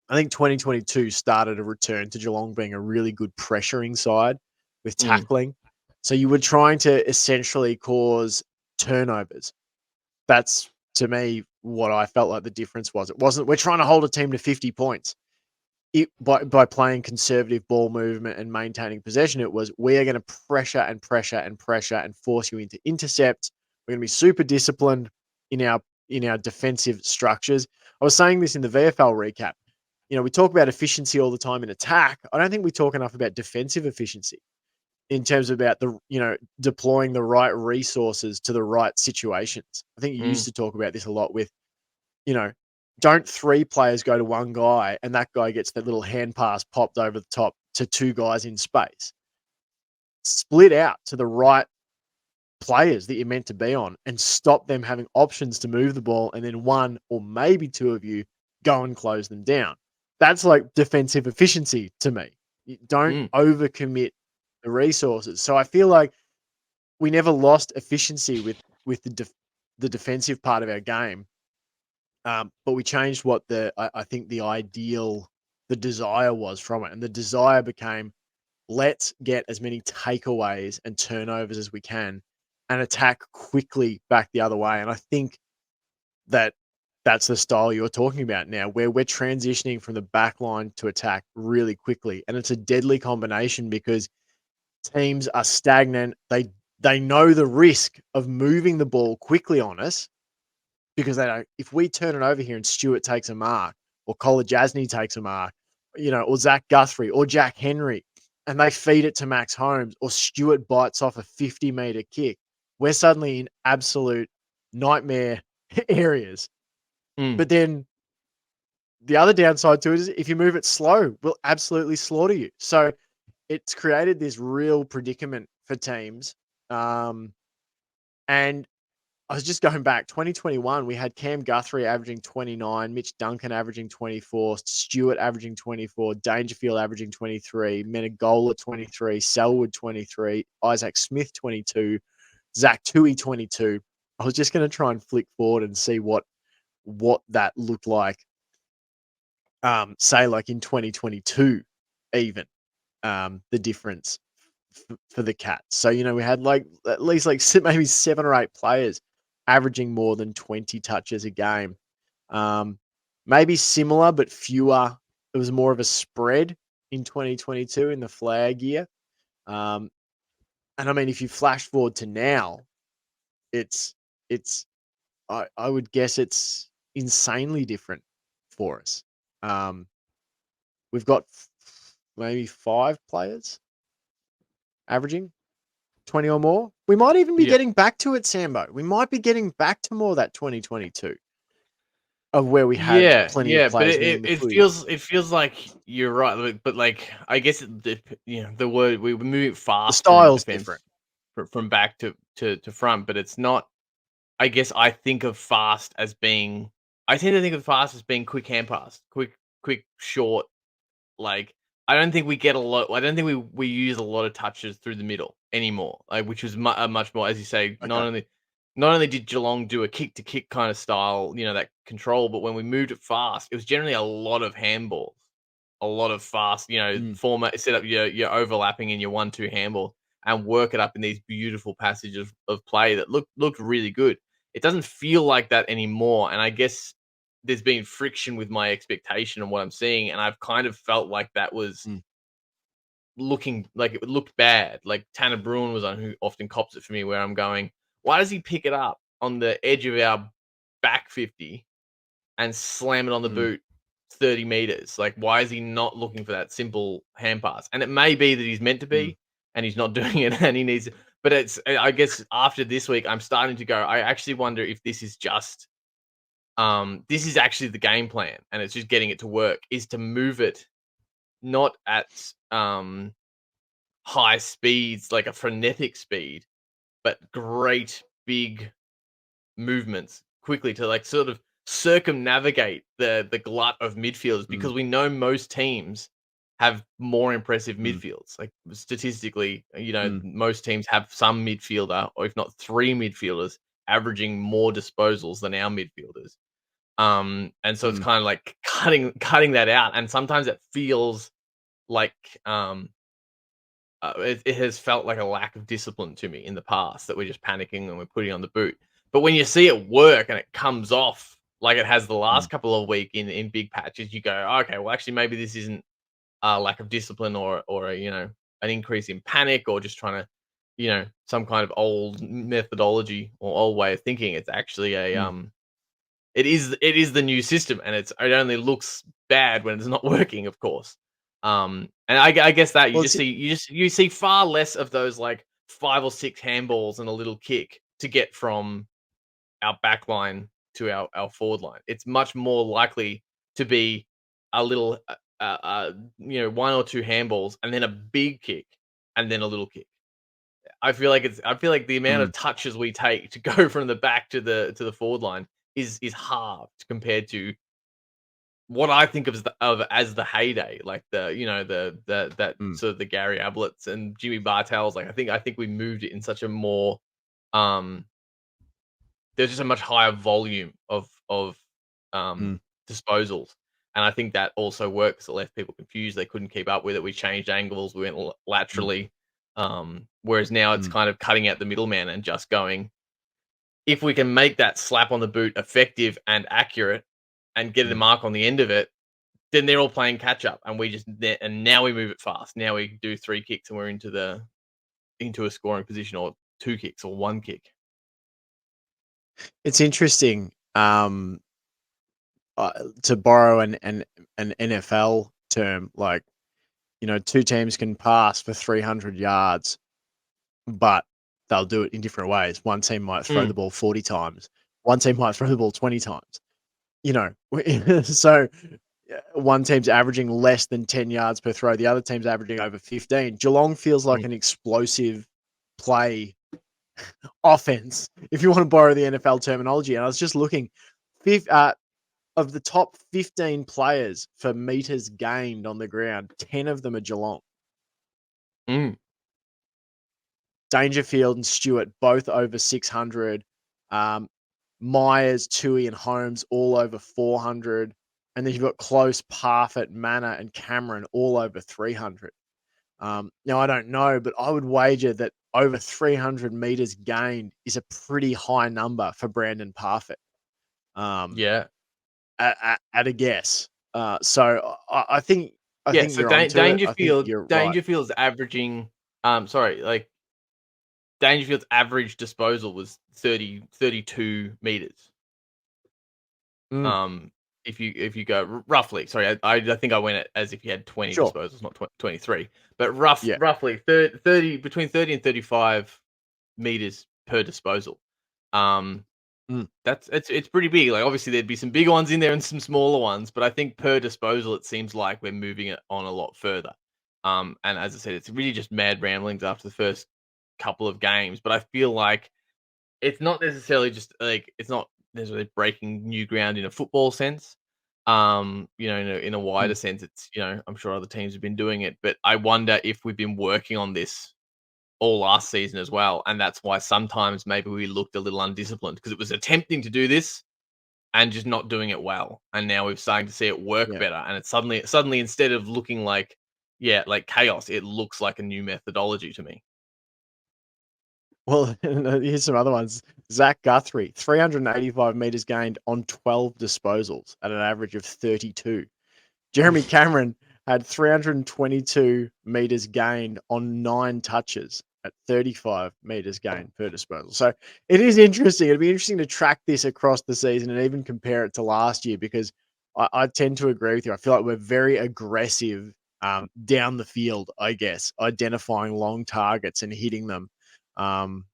Speaker 1: I think 2022 started a return to Geelong being a really good pressuring side with tackling. So you were trying to essentially cause turnovers. That's, to me, what I felt like the difference was. It wasn't we're trying to hold a team to 50 points by playing conservative ball movement and maintaining possession. It was, we are going to pressure and pressure and pressure and force you into intercepts. We're going to be super disciplined in our defensive structures. I was saying this in the VFL recap. We talk about efficiency all the time in attack. I don't think we talk enough about defensive efficiency in terms of about deploying the right resources to the right situations. I think you used to talk about this a lot with, don't 3 players go to one guy and that guy gets that little hand pass popped over the top to 2 guys in space. Split out to the right players that you're meant to be on and stop them having options to move the ball, and then 1 or maybe 2 of you go and close them down. That's like defensive efficiency to me. You don't overcommit the resources. So I feel like we never lost efficiency with the defensive part of our game, but we changed what I think the desire was from it, and the desire became, let's get as many takeaways and turnovers as we can and attack quickly back the other way. And I think that's the style you're talking about now, where we're transitioning from the back line to attack really quickly. And it's a deadly combination because teams are stagnant. They know the risk of moving the ball quickly on us because they know if we turn it over here and Stewart takes a mark, or Colin Jasny takes a mark, or Zach Guthrie or Jack Henry, and they feed it to Max Holmes, or Stewart bites off a 50-meter kick, we're suddenly in absolute nightmare areas. But then the other downside to it is if you move it slow, we'll absolutely slaughter you. So it's created this real predicament for teams. And I was just going back, 2021, we had Cam Guthrie averaging 29, Mitch Duncan averaging 24, Stewart averaging 24, Dangerfield averaging 23, Menegola 23, Selwood 23, Isaac Smith 22, Zach Tui 22. I was just going to try and flick forward and see what that looked like, say like in 2022 even, the difference for the Cats. So, we had like at least like maybe 7 or 8 players averaging more than 20 touches a game. Maybe similar, but fewer. It was more of a spread in 2022 in the flag year. And I mean, if you flash forward to now, I would guess it's insanely different for us. We've got maybe 5 players averaging 20 or more. We might even be getting back to it, Sambo. We might be getting back to more of that 2022 of where we had plenty of players.
Speaker 2: But it feels like you're right. But like, I guess the word we were moving fast.
Speaker 1: The style's different
Speaker 2: from back to to front, but it's not. I guess I think of fast as being. I tend to think of fast as being quick hand pass, quick, short. Like I don't think we get a lot. I don't think we use a lot of touches through the middle anymore. Like which was much more, as you say.
Speaker 1: Okay.
Speaker 2: Not only did Geelong do a kick to kick kind of style, that control, but when we moved it fast, it was generally a lot of handballs, a lot of fast,
Speaker 1: Mm,
Speaker 2: format, set up your overlapping and your 1-2 handball and work it up in these beautiful passages of play that looked really good. It doesn't feel like that anymore. And I guess there's been friction with my expectation and what I'm seeing. And I've kind of felt like that was
Speaker 1: mm,
Speaker 2: looking like it looked bad. Like Tanner Bruin was on who often cops it for me, where I'm going, why does he pick it up on the edge of our back 50 and slam it on the
Speaker 1: mm,
Speaker 2: boot 30 meters? Like, why is he not looking for that simple hand pass? And it may be that he's meant to
Speaker 1: mm,
Speaker 2: be and he's not doing it and he needs, but I guess after this week, I'm starting to go, I actually wonder if this is just, this is actually the game plan and it's just getting it to work, is to move it not at, high speeds, like a frenetic speed, but great big movements quickly to like sort of circumnavigate the glut of midfielders,
Speaker 1: mm,
Speaker 2: because we know most teams have more impressive
Speaker 1: mm,
Speaker 2: midfields. Like statistically,
Speaker 1: mm,
Speaker 2: most teams have some midfielder, or if not three midfielders, averaging more disposals than our midfielders. And so it's
Speaker 1: mm,
Speaker 2: kind of like cutting that out, and sometimes it feels like it has felt like a lack of discipline to me in the past, that we're just panicking and we're putting on the boot. But when you see it work and it comes off like it has the
Speaker 1: mm,
Speaker 2: last couple of weeks in big patches, you go, okay, well, actually, maybe this isn't a lack of discipline or an increase in panic, or just trying to, some kind of old methodology or old way of thinking. It's actually
Speaker 1: mm.
Speaker 2: it is the new system, and it only looks bad when it's not working, of course. And I guess that
Speaker 1: Well, it's
Speaker 2: you see far less of those like 5 or 6 handballs and a little kick to get from our back line to our forward line. It's much more likely to be a little, 1 or 2 handballs and then a big kick and then a little kick. I feel like the amount
Speaker 1: mm,
Speaker 2: of touches we take to go from the back to the forward line is halved compared to what I think as the heyday, like the that
Speaker 1: mm,
Speaker 2: sort of the Gary Abletts and Jimmy Bartels. Like I think we moved it in such a more, um there's just a much higher volume of um
Speaker 1: mm,
Speaker 2: disposals. And I think that also works. It left people confused. They couldn't keep up with it. We changed angles. We went
Speaker 1: mm,
Speaker 2: laterally. Whereas now it's
Speaker 1: mm,
Speaker 2: kind of cutting out the middleman and just going, if we can make that slap on the boot effective and accurate and get a
Speaker 1: mm.
Speaker 2: mark on the end of it, then they're all playing catch up, and now we move it fast. Now we do 3 kicks and we're into a scoring position, or 2 kicks or 1 kick.
Speaker 1: It's interesting, to borrow an NFL term, like, two teams can pass for 300 yards, but they'll do it in different ways. One team might throw
Speaker 2: Mm,
Speaker 1: the ball 40 times. One team might throw the ball 20 times. You know, so one team's averaging less than 10 yards per throw. The other team's averaging over 15. Geelong feels like
Speaker 2: mm,
Speaker 1: an explosive play offense, if you want to borrow the NFL terminology. And I was just looking, of the top 15 players for meters gained on the ground, 10 of them are Geelong.
Speaker 2: mm,
Speaker 1: Dangerfield and Stewart both over 600. Um, Myers, Tui, and Holmes all over 400. And then you've got Close, Parfitt, Manor, and Cameron all over 300. Now, I don't know, but I would wager that over 300 meters gained is a pretty high number for Brandon Parfitt, um,
Speaker 2: yeah.
Speaker 1: at a guess. So I
Speaker 2: Yeah,
Speaker 1: think
Speaker 2: so
Speaker 1: you're onto it. I think
Speaker 2: Dangerfield
Speaker 1: you're right.
Speaker 2: Dangerfield's averaging, sorry, like, Dangerfield's average disposal was 32 meters.
Speaker 1: Mm,
Speaker 2: Um, if you go roughly, sorry, I think I went it as if you had 20
Speaker 1: sure.
Speaker 2: disposals, not 23, but
Speaker 1: Yeah.
Speaker 2: roughly 30 between 30 and 35 meters per disposal. Um,
Speaker 1: Mm,
Speaker 2: it's pretty big. Like obviously there'd be some bigger ones in there and some smaller ones, but I think per disposal it seems like we're moving it on a lot further. And as I said, it's really just mad ramblings after the first couple of games, but I feel like it's not necessarily just like it's not necessarily breaking new ground in a football sense. In a wider
Speaker 1: Mm.
Speaker 2: sense, it's I'm sure other teams have been doing it, but I wonder if we've been working on this all last season as well, and that's why sometimes maybe we looked a little undisciplined because it was attempting to do this and just not doing it well, and now we're starting to see it work
Speaker 1: Yeah.
Speaker 2: better, and it's suddenly instead of looking like like chaos, it looks like a new methodology to me.
Speaker 1: Well, here's some other ones. Zach Guthrie, 385 meters gained on 12 disposals at an average of 32. Jeremy Cameron had 322 meters gained on 9 touches at 35 meters gained per disposal. So it is interesting. It'd be interesting to track this across the season and even compare it to last year because I tend to agree with you. I feel like we're very aggressive down the field, I guess, identifying long targets and hitting them. Um,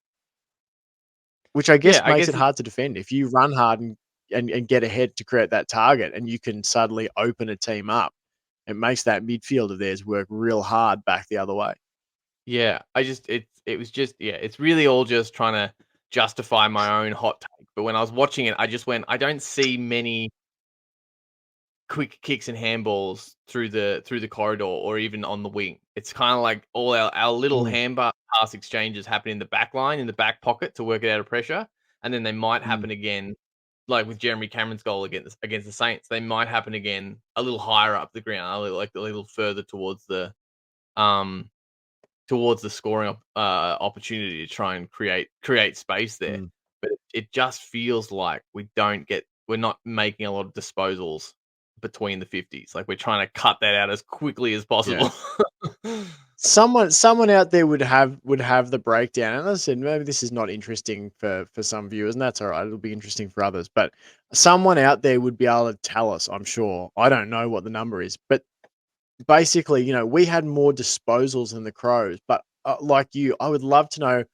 Speaker 1: which I
Speaker 2: Yeah,
Speaker 1: guess
Speaker 2: I
Speaker 1: makes
Speaker 2: guess
Speaker 1: it hard to defend. If you run hard and get ahead to create that target and you can suddenly open a team up, it makes that midfield of theirs work real hard back the other way.
Speaker 2: Yeah, it was just it's really all just trying to justify my own hot take. But when I was watching it, I just went, I don't see many quick kicks and handballs through the corridor or even on the wing. It's kind of like all our little
Speaker 1: Mm,
Speaker 2: handball pass exchanges happen in the back line, in the back pocket to work it out of pressure, and then they might
Speaker 1: mm,
Speaker 2: happen again, like with Jeremy Cameron's goal against the Saints. They might happen again a little higher up the ground, a little further um towards the scoring opportunity to try and create space there.
Speaker 1: mm.
Speaker 2: But it just feels like we're not making a lot of disposals between the 50s. Like we're trying to cut that out as quickly as
Speaker 1: Yeah.
Speaker 2: possible.
Speaker 1: Someone out there would have the breakdown. And as I said, maybe this is not interesting for some viewers, and that's all right. It'll be interesting for others. But someone out there would be able to tell us, I'm sure. I don't know what the number is, but basically, we had more disposals than the Crows. But like you, I would love to know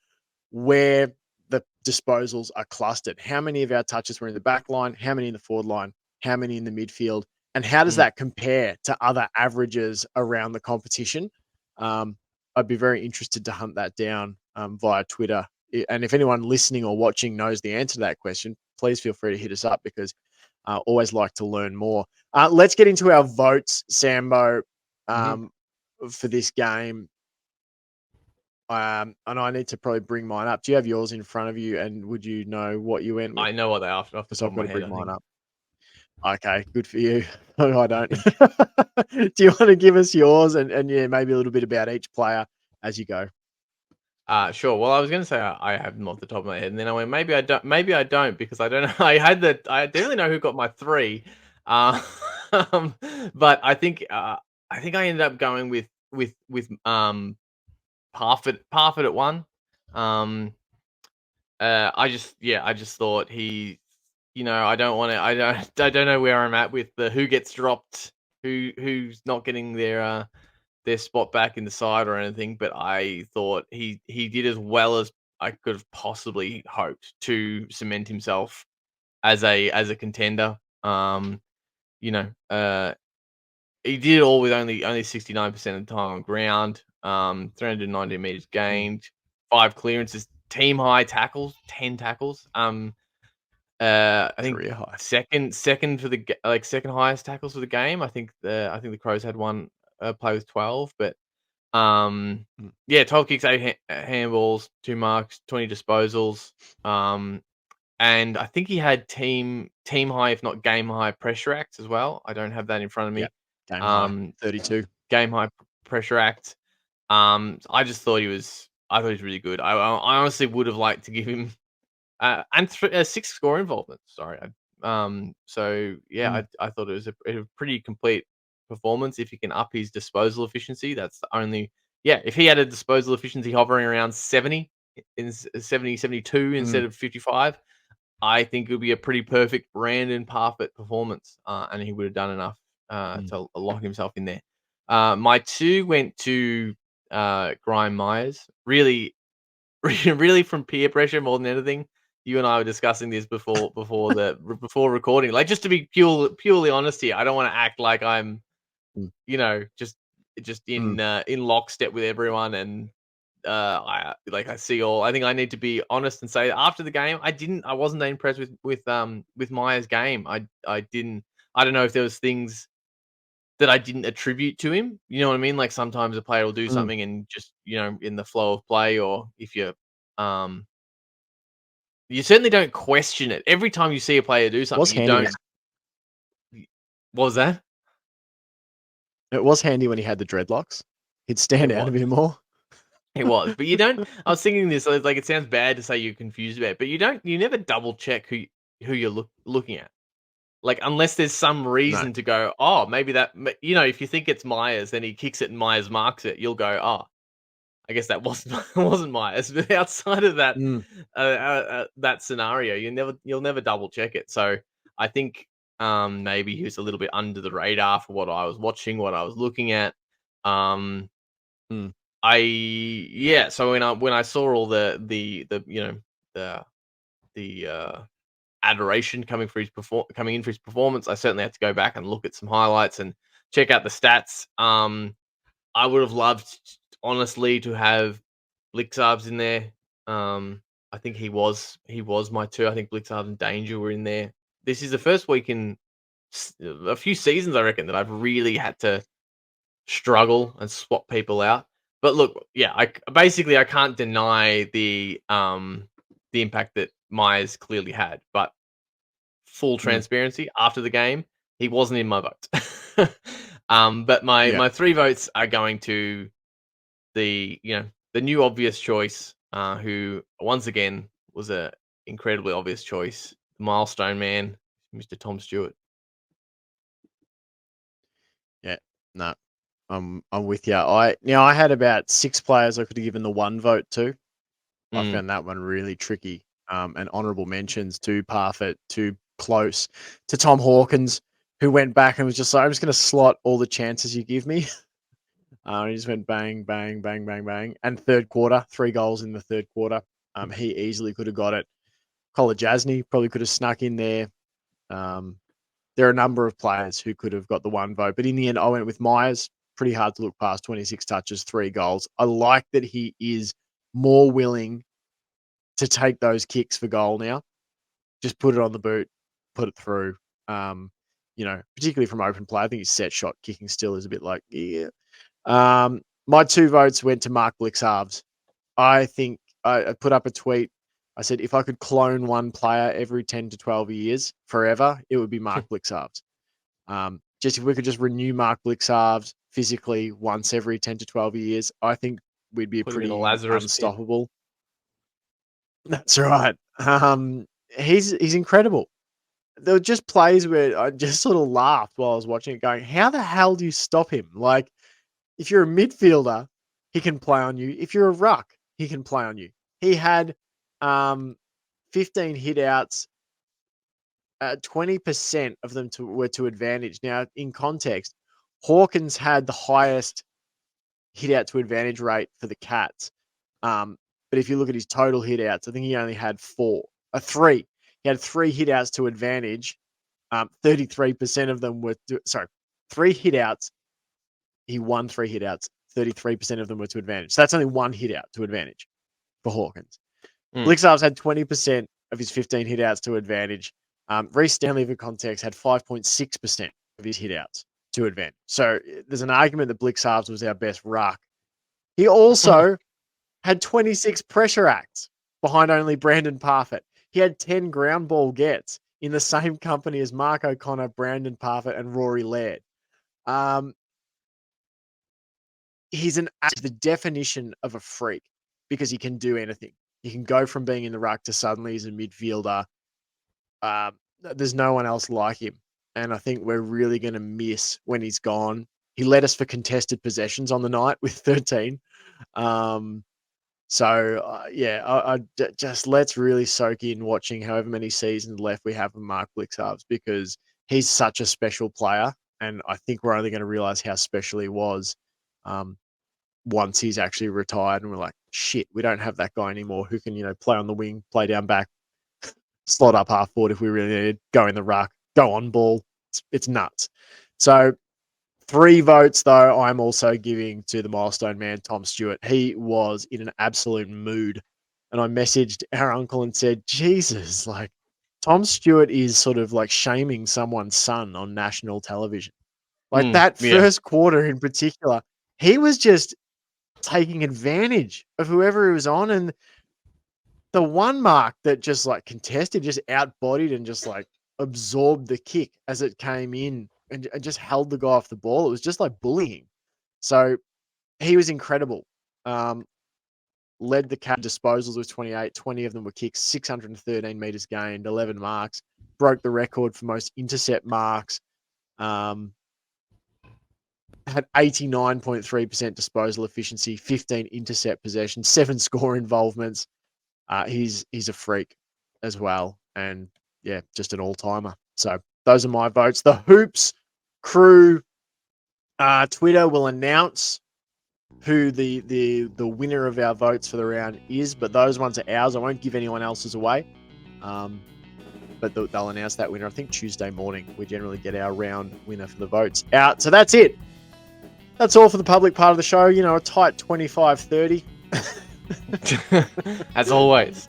Speaker 1: where the disposals are clustered. How many of our touches were in the back line? How many in the forward line? How many in the midfield? And how does
Speaker 2: Mm,
Speaker 1: that compare to other averages around the competition? Um, I'd be very interested to hunt that down via Twitter. And if anyone listening or watching knows the answer to that question, please feel free to hit us up because I always like to learn more. Let's get into our votes, Sambo,
Speaker 2: mhm.
Speaker 1: um, for this game. And I need to probably bring mine up. Do you have yours in front of you? And would you know what you went with?
Speaker 2: I know what they are off the
Speaker 1: Because
Speaker 2: top
Speaker 1: I've
Speaker 2: of
Speaker 1: got
Speaker 2: my
Speaker 1: to
Speaker 2: head,
Speaker 1: bring
Speaker 2: I
Speaker 1: mine
Speaker 2: think.
Speaker 1: up. Okay, good for you. I don't. Do you want to give us yours and yeah, maybe a little bit about each player as you go?
Speaker 2: Sure. Well, I was going to say I have them off the top of my head, and then I went maybe I don't. Maybe I don't because I don't know. I definitely know who got my three, uh, but I think I ended up going with Parfit at one. Um, I just thought I don't want to. I don't know where I'm at with the who gets dropped, who's not getting their spot back in the side or anything, but I thought he did as well as I could have possibly hoped to cement himself as a contender. You know, uh, he did it all with only 69% of the time on ground. 390 meters
Speaker 1: Mm,
Speaker 2: gained, 5 clearances, team high tackles, 10 tackles. I think
Speaker 1: career high.
Speaker 2: second for second highest tackles for the game. I think the Crows had one play with 12, but
Speaker 1: Mm,
Speaker 2: yeah, 12 kicks, 8 handballs, 2 marks, 20 disposals. And I think he had team high, if not game high, pressure acts as well. I don't have that in front of
Speaker 1: yeah,
Speaker 2: me.
Speaker 1: game high,
Speaker 2: Um,
Speaker 1: 32.
Speaker 2: game high pressure act. I thought he was really good. I honestly would have liked to give him and 6 score involvements. Sorry. So yeah,
Speaker 1: Mm,
Speaker 2: I thought it was a pretty complete performance. If he can up his disposal efficiency, that's the only. Yeah, if he had a disposal efficiency hovering around 70 72
Speaker 1: mm,
Speaker 2: instead of 55, I think it would be a pretty perfect Brandon Parfitt performance, and he would have done enough
Speaker 1: mm.
Speaker 2: to lock himself in there. My two went to Grime Myers. Really, really from peer pressure more than anything. You and I were discussing this before recording. Like just to be purely honest here, I don't want to act like I'm,
Speaker 1: Mm,
Speaker 2: you know, just
Speaker 1: mm,
Speaker 2: in lockstep with everyone and I see all. I think I need to be honest and say after the game, I wasn't that impressed with Myers' game. I didn't. I don't know if there was things that I didn't attribute to him. You know what I mean? Like sometimes a player will do
Speaker 1: Mm.
Speaker 2: something and just in the flow of play, or if um you certainly don't question it. Every time you see a player do something,
Speaker 1: Was
Speaker 2: you
Speaker 1: handy
Speaker 2: don't.
Speaker 1: when
Speaker 2: What was that?
Speaker 1: it was handy when he had the dreadlocks. He'd
Speaker 2: It
Speaker 1: stand out a
Speaker 2: was.
Speaker 1: bit more.
Speaker 2: It was, but you don't. I was thinking this, like it sounds bad to say you're confused about it, but you don't. You never double check who you're looking at. Like unless there's some
Speaker 1: No.
Speaker 2: reason to go, oh, maybe that. If you think it's Myers, then he kicks it and Myers marks it. You'll go, oh, I guess that wasn't wasn't Myers. But outside of
Speaker 1: Mm.
Speaker 2: that scenario, you'll never double check it. So I think maybe he was a little bit under the radar for what I was watching, what I was looking at. Um,
Speaker 1: Mm.
Speaker 2: yeah. So when I saw all the the adoration coming in for his performance, I certainly had to go back and look at some highlights and check out the stats. I would have loved, honestly, to have Blixarves in there. I think he was my two. I think Blixarves and Danger were in there. This is the first week in a few seasons, I reckon, that I've really had to struggle and swap people out. But look, yeah, I can't deny the impact that Myers clearly had. But full
Speaker 1: Mm.
Speaker 2: transparency, after the game, he wasn't in my votes. But my
Speaker 1: Yeah.
Speaker 2: my 3 votes are going to the new obvious choice, who once again was a incredibly obvious choice, the milestone man, Mr. Tom Stewart.
Speaker 1: Yeah. No. I'm with you. I had about 6 players I could have given the 1 vote to. I
Speaker 2: Mm.
Speaker 1: found that one really tricky. And honourable mentions to Parfitt, to Close, to Tom Hawkins, who went back and was just like, I'm just going to slot all the chances you give me. He just went bang, bang, bang, bang, bang. And third quarter, 3 goals in the third quarter. He easily could have got it. Jasny probably could have snuck in there. Um, there are a number of players who could have got the 1 vote. But in the end, I went with Myers. Pretty hard to look past 26 touches, 3 goals. I like that he is more willing to take those kicks for goal now. Just put it on the boot, put it through. Particularly from open play. I think his set shot kicking still is a bit like, yeah. My 2 votes went to Mark Blixarves. I think I put up a tweet. I said, if I could clone one player every 10 to 12 years forever, it would be Mark Blixarves. Just if we could just renew Mark Blixarves physically once every 10 to 12 years, I think we'd be
Speaker 2: Put him in a
Speaker 1: pretty
Speaker 2: Lazarus pit.
Speaker 1: unstoppable. That's right. He's incredible. There were just plays where I just sort of laughed while I was watching it, going, "How the hell do you stop him?" Like, if you're a midfielder, he can play on you. If you're a ruck, he can play on you. He had 15 hit outs. 20% of them were to advantage. Now, in context, Hawkins had the highest hit out to advantage rate for the Cats. But if you look at his total hit outs, I think he only had 3. He had 3 hit outs to advantage. 33% of them were, 3 hit outs. He won 3 hit outs. 33% of them were to advantage. So that's only 1 hit out to advantage for Hawkins.
Speaker 2: Mm.
Speaker 1: Blixarves had 20% of his 15 hit outs to advantage. Reece Stanley, for context, had 5.6% of his hit outs to advantage. So there's an argument that Blixarves was our best ruck. He also had 26 pressure acts behind only Brandon Parfitt. He had 10 ground ball gets in the same company as Mark O'Connor, Brandon Parfitt, and Rory Laird. He's the definition of a freak because he can do anything. He can go from being in the ruck to suddenly he's a midfielder. There's no one else like him. And I think we're really going to miss when he's gone. He led us for contested possessions on the night with 13. Just let's really soak in watching however many seasons left we have of Mark Blixarves, because he's such a special player. And I think we're only going to realize how special he was once he's actually retired. And we're like, shit, we don't have that guy anymore who can, play on the wing, play down back, slot up half forward if we really needed, go in the ruck, go on ball. It's nuts. So 3 votes, though, I'm also giving to the milestone man, Tom Stewart. He was in an absolute mood. And I messaged our uncle and said, Jesus, like, Tom Stewart is sort of like shaming someone's son on national television. Like that
Speaker 2: Yeah.
Speaker 1: first quarter in particular, he was just taking advantage of whoever he was on. And the one mark that just like contested, just outbodied and just like absorbed the kick as it came in and just held the guy off the ball. It was just like bullying. So he was incredible. Led the cap disposals with 28, 20 of them were kicks, 613 meters gained, 11 marks, broke the record for most intercept marks, had 89.3% disposal efficiency, 15 intercept possessions, 7 score involvements. He's a freak as well. And yeah, just an all-timer. So those are my votes. The Hoops crew Twitter will announce who the winner of our votes for the round is, but those ones are ours. I won't give anyone else's away. But they'll announce that winner, I think, Tuesday morning. We generally get our round winner for the votes out. So that's it. That's all for the public part of the show. You know, a tight 25-30.
Speaker 2: As always.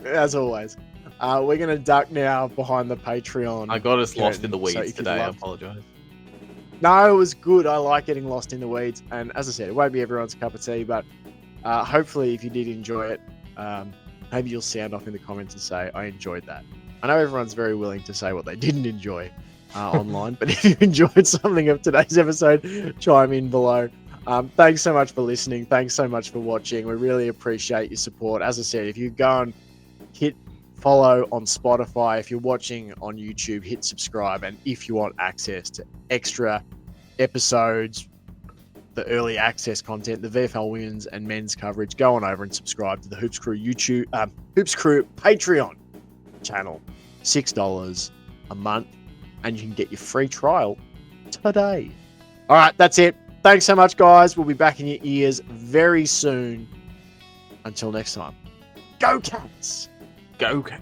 Speaker 1: As always. We're going to duck now behind the Patreon.
Speaker 2: I got us lost in the weeds
Speaker 1: So
Speaker 2: today. I apologize.
Speaker 1: No, it was good. I like getting lost in the weeds. And as I said, it won't be everyone's cup of tea, but hopefully if you did enjoy it, maybe you'll sound off in the comments and say, I enjoyed that. I know everyone's very willing to say what they didn't enjoy online, but if you enjoyed something of today's episode, chime in below. Thanks so much for listening. Thanks so much for watching. We really appreciate your support. As I said, if you go and hit follow on Spotify, if you're watching on YouTube, hit subscribe. And if you want access to extra episodes, the early access content, the VFL women's and men's coverage, go on over and subscribe to the Hoops Crew Hoops Crew Patreon channel. $6 a month, and you can get your free trial today. All right, that's it. Thanks so much, guys. We'll be back in your ears very soon. Until next time, go Cats!
Speaker 2: Go Cats!